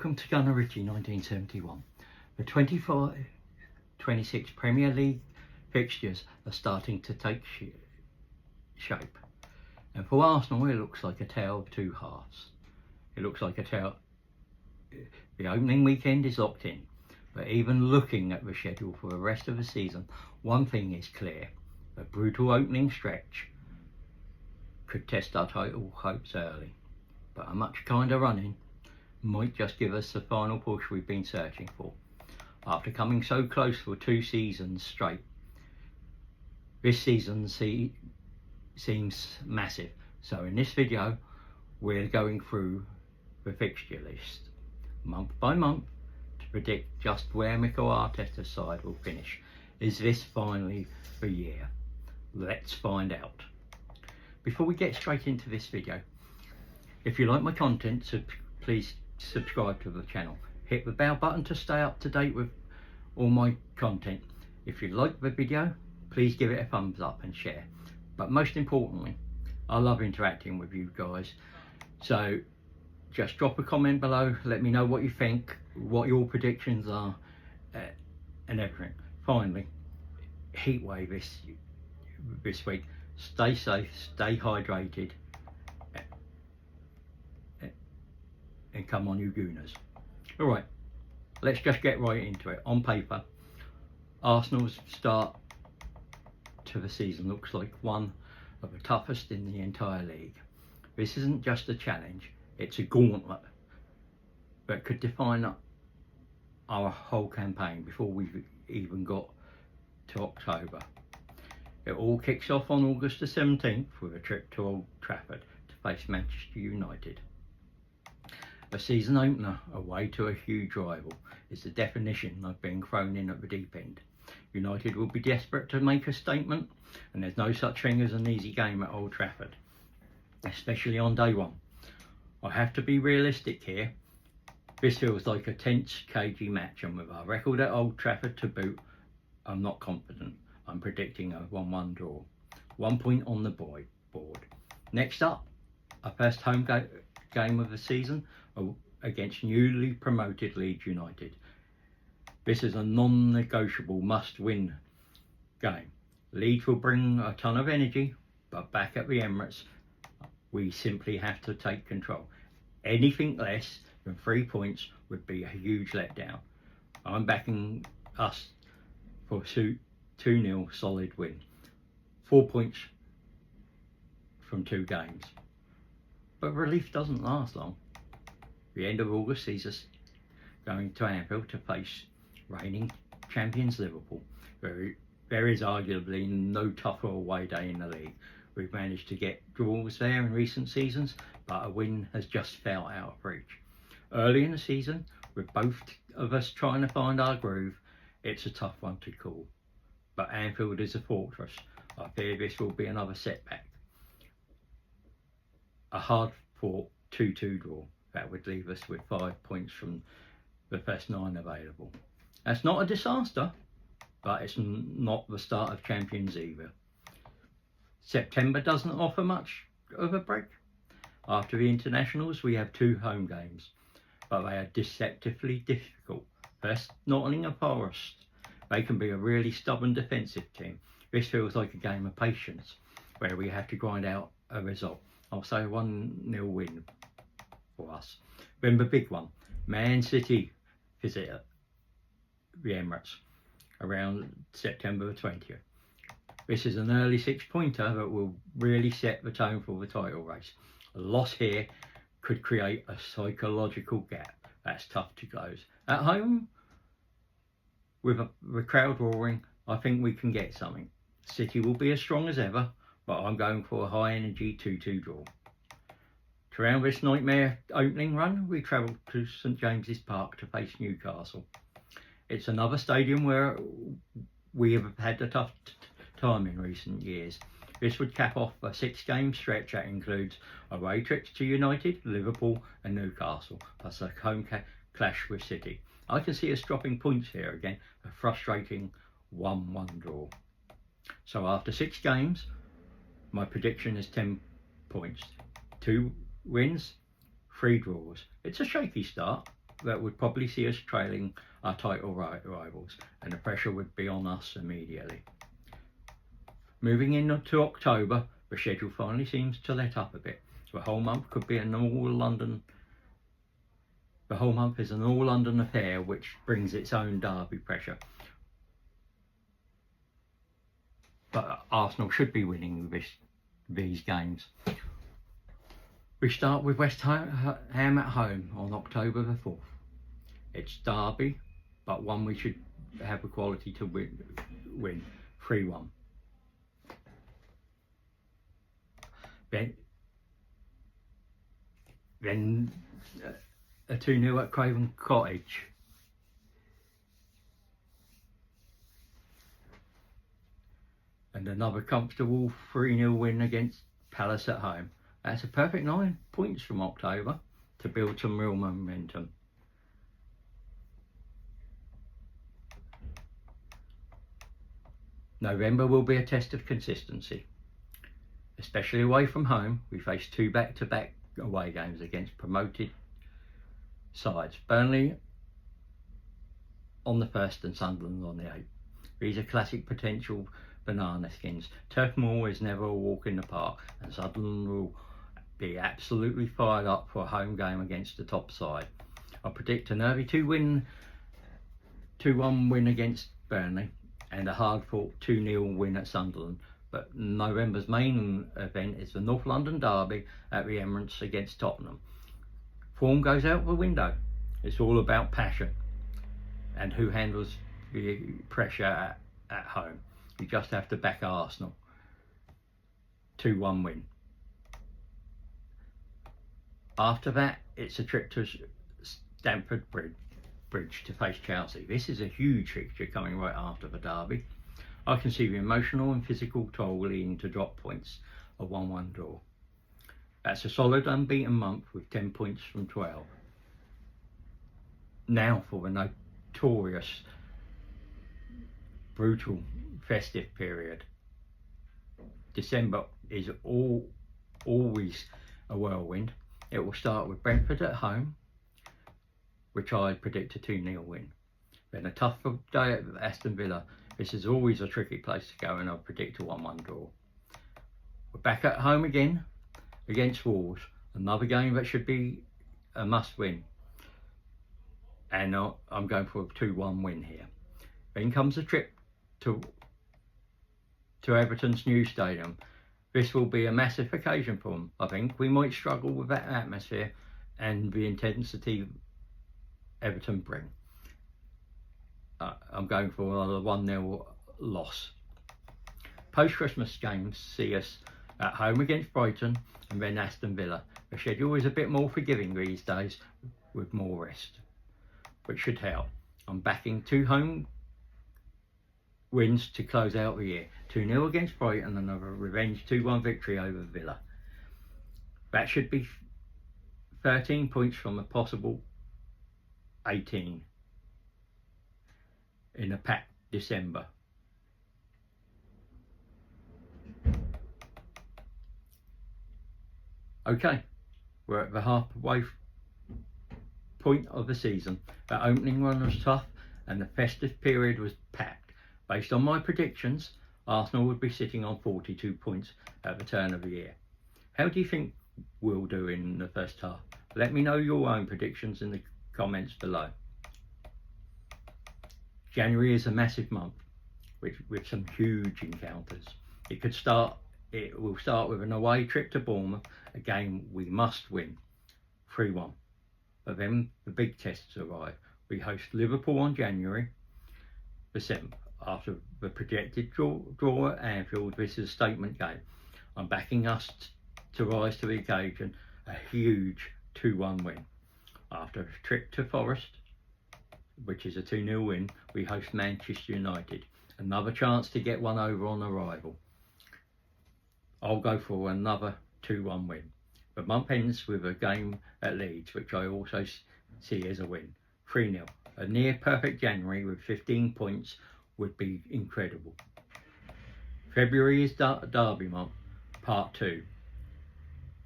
Welcome to Gunner Ritchie 1971. The 25-26 Premier League fixtures are starting to take shape. And for Arsenal, it looks like a tale of two halves. It looks like a tale. The opening weekend is locked in. But even looking at the schedule for the rest of the season, one thing is clear. A brutal opening stretch could test our title hopes early. But a much kinder run-in might just give us the final push we've been searching for. After coming so close for 2 seasons straight, this season seems massive. So in this video, we're going through the fixture list, month by month, to predict just where Mikel Arteta's side will finish. Is this finally the year? Let's find out. Before we get straight into this video, if you like my content, please subscribe to the channel. Hit the bell button to stay up to date with all my content. If you like the video, please give it a thumbs up and share. But most importantly, I love interacting with you guys. So just drop a comment below, let me know what you think, what your predictions are, and everything. Finally, heat wave this week. Stay safe, stay hydrated, and come on, you Gooners. Alright, let's just get right into it. On paper, Arsenal's start to the season looks like one of the toughest in the entire league. This isn't just a challenge, it's a gauntlet that could define our whole campaign before we've even got to October. It all kicks off on August the 17th with a trip to Old Trafford to face Manchester United. A season opener away to a huge rival is the definition of being thrown in at the deep end. United will be desperate to make a statement, and there's no such thing as an easy game at Old Trafford, especially on day one. I have to be realistic here. This feels like a tense, cagey match, and with our record at Old Trafford to boot, I'm not confident. I'm predicting a 1-1 draw. 1 point on the board. Next up, our first home game of the season against newly promoted Leeds United. This is a non-negotiable must-win game. Leeds will bring a ton of energy, but back at the Emirates, we simply have to take control. Anything less than 3 points would be a huge letdown. I'm backing us for 2-0 solid win. 4 points from 2 games. But relief doesn't last long. The end of August sees us going to Anfield to face reigning champions Liverpool. There is arguably no tougher away day in the league. We've managed to get draws there in recent seasons, but a win has just fell out of reach. Early in the season, with both of us trying to find our groove, it's a tough one to call. But Anfield is a fortress. I fear this will be another setback. A hard-fought 2-2 draw. That would leave us with 5 points from the first 9 available. That's not a disaster, but it's not the start of Champions either. September doesn't offer much of a break. After the internationals, we have 2 home games, but they are deceptively difficult. First, Nottingham Forest. They can be a really stubborn defensive team. This feels like a game of patience, where we have to grind out a result. I'll say 1-0 win for us. Then the big one, Man City visit the Emirates around September the 20th. This is an early 6-pointer that will really set the tone for the title race. A loss here could create a psychological gap that's tough to close. At home, with the crowd roaring, I think we can get something. City will be as strong as ever, but I'm going for a high energy 2-2 draw. To round this nightmare opening run, we travel to St James's Park to face Newcastle. It's another stadium where we have had a tough time in recent years. This would cap off a 6-game stretch that includes away trips to United, Liverpool and Newcastle, plus a home clash with City. I can see us dropping points here again, a frustrating 1-1 draw. So after 6 games, my prediction is 10 points. 2 wins, 3 draws. It's a shaky start, that would probably see us trailing our title rivals, and the pressure would be on us immediately. Moving into October, the schedule finally seems to let up a bit. The whole month is an all-London affair, which brings its own derby pressure. But Arsenal should be winning these games. We start with West Ham at home on October the 4th. It's derby, but one we should have the quality to win 3-1. Then a 2-0 at Craven Cottage. And another comfortable 3-0 win against Palace at home. That's a perfect 9 points from October to build some real momentum. November will be a test of consistency. Especially away from home, we face 2 back-to-back away games against promoted sides. Burnley on the 1st and Sunderland on the 8th. These are classic potential banana skins. Turf Moor is never a walk in the park, and Sunderland will be absolutely fired up for a home game against the top side. I predict a nervy 2-1 win against Burnley and a hard-fought 2-0 win at Sunderland. But November's main event is the North London derby at the Emirates against Tottenham. Form goes out the window. It's all about passion and who handles the pressure at home. You just have to back Arsenal. 2-1 win. After that, it's a trip to Stamford Bridge to face Chelsea. This is a huge fixture coming right after the derby. I can see the emotional and physical toll leading to drop points, a 1-1 draw. That's a solid unbeaten month with 10 points from 12. Now for the notorious, brutal festive period. December is always a whirlwind. It will start with Brentford at home, which I predict a 2-0 win. Then a tough day at Aston Villa. This is always a tricky place to go, and I predict a 1-1 draw. We're back at home again against Wolves, another game that should be a must win. And I'm going for a 2-1 win here. Then comes a trip to Everton's new stadium. This will be a massive occasion for them. I think we might struggle with that atmosphere and the intensity Everton bring. I'm going for another 1-0 loss. Post-Christmas games see us at home against Brighton and then Aston Villa. The schedule is a bit more forgiving these days with more rest, which should help. I'm backing 2 home wins to close out the year. 2-0 against Brighton and a revenge 2-1 victory over Villa. That should be 13 points from a possible 18 in a packed December. Okay, we're at the halfway point of the season. The opening run was tough and the festive period was packed. Based on my predictions, Arsenal would be sitting on 42 points at the turn of the year. How do you think we'll do in the first half? Let me know your own predictions in the comments below. January is a massive month with some huge encounters. It will start with an away trip to Bournemouth, a game we must win, 3-1. But then the big tests arrive. We host Liverpool on January the 7th. After the projected draw at Anfield, this is a statement game. I'm backing us to rise to the occasion, a huge 2-1 win. After a trip to Forest, which is a 2-0 win, we host Manchester United. Another chance to get one over on a rival. I'll go for another 2-1 win. The month ends with a game at Leeds, which I also see as a win. 3-0. A near perfect January with 15 points would be incredible. February is derby month, part 2.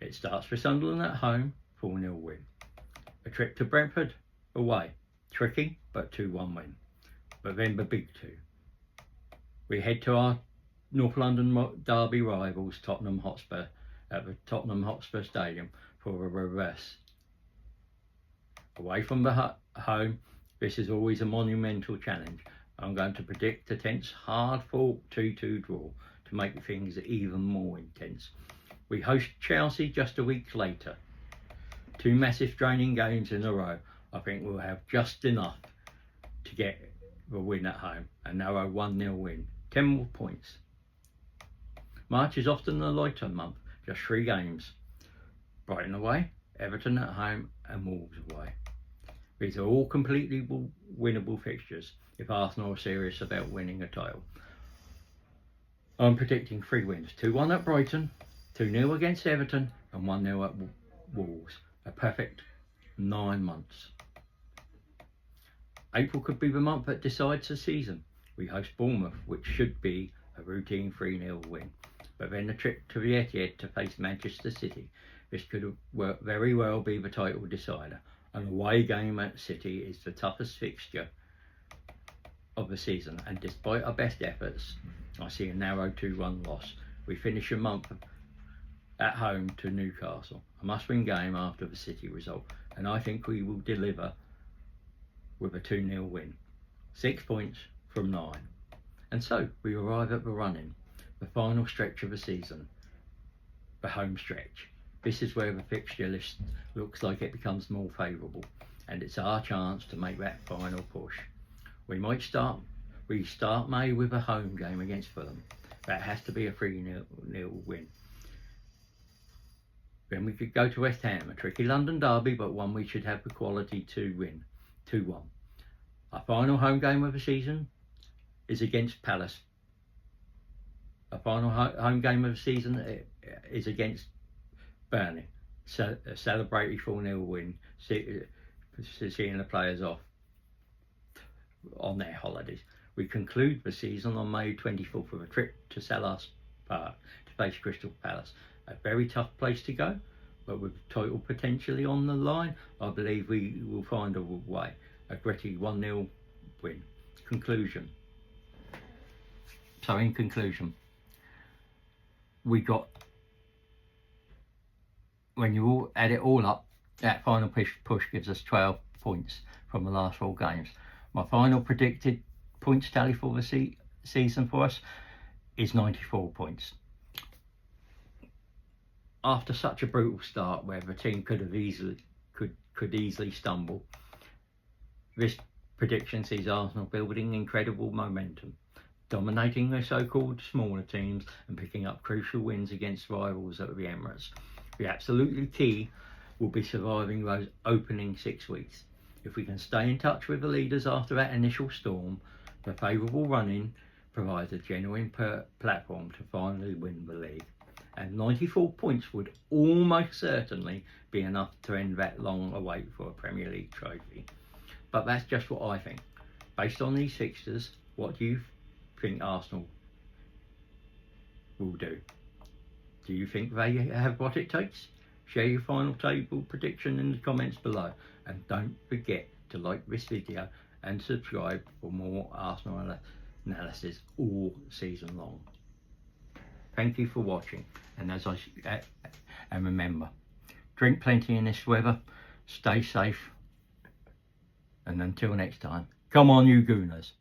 It starts with Sunderland at home, 4-0 win. A trip to Brentford, away. Tricky, but 2-1 win. But then the big two. We head to our North London derby rivals, Tottenham Hotspur, at the Tottenham Hotspur Stadium for a reverse. Away from the home, this is always a monumental challenge. I'm going to predict a tense, hard-fought 2-2 draw to make things even more intense. We host Chelsea just a week later. 2 massive draining games in a row. I think we'll have just enough to get the win at home. A narrow 1-0 win. 10 more points. March is often a lighter month. Just 3 games. Brighton away, Everton at home and Wolves away. These are all completely winnable fixtures if Arsenal are serious about winning a title. I'm predicting 3 wins. 2-1 at Brighton, 2-0 against Everton and 1-0 at Wolves. A perfect 9 months. April could be the month that decides the season. We host Bournemouth, which should be a routine 3-0 win. But then a trip to the Etihad to face Manchester City. This could very well be the title decider. An away game at City is the toughest fixture of the season, and despite our best efforts, I see a narrow 2-1 loss. We finish a month at home to Newcastle, a must-win game after the City result, and I think we will deliver with a 2-0 win. 6 points from 9. And so we arrive at the run-in, the final stretch of the season, the home stretch. This is where the fixture list looks like it becomes more favourable, and it's our chance to make that final push. We start May with a home game against Fulham. That has to be a 3-0 win. Then we could go to West Ham, a tricky London derby, but one we should have the quality to win. 2-1. Our final home game of the season is against Palace. Our final home game of the season is against Burnley. So a celebratory 4-0 win, seeing the players off on their holidays. We conclude the season on May 24th with a trip to Selhurst Park to face Crystal Palace. A very tough place to go, but with title potentially on the line, I believe we will find a way. A gritty 1-0 win. Conclusion. So in conclusion, we got, when you all add it all up, that final push gives us 12 points from the last 4 games. My final predicted points tally for the season for us is 94 points. After such a brutal start where the team could easily stumble, this prediction sees Arsenal building incredible momentum, dominating their so-called smaller teams and picking up crucial wins against rivals at the Emirates. The absolutely key will be surviving those opening 6 weeks. If we can stay in touch with the leaders after that initial storm, the favourable run-in provides a genuine platform to finally win the league. And 94 points would almost certainly be enough to end that long await for a Premier League trophy. But that's just what I think. Based on these fixtures, what do you think Arsenal will do? Do you think they have what it takes? Share your final table prediction in the comments below, and don't forget to like this video and subscribe for more Arsenal analysis all season long. Thank you for watching, and and remember, drink plenty in this weather, stay safe, and until next time, come on you Gooners.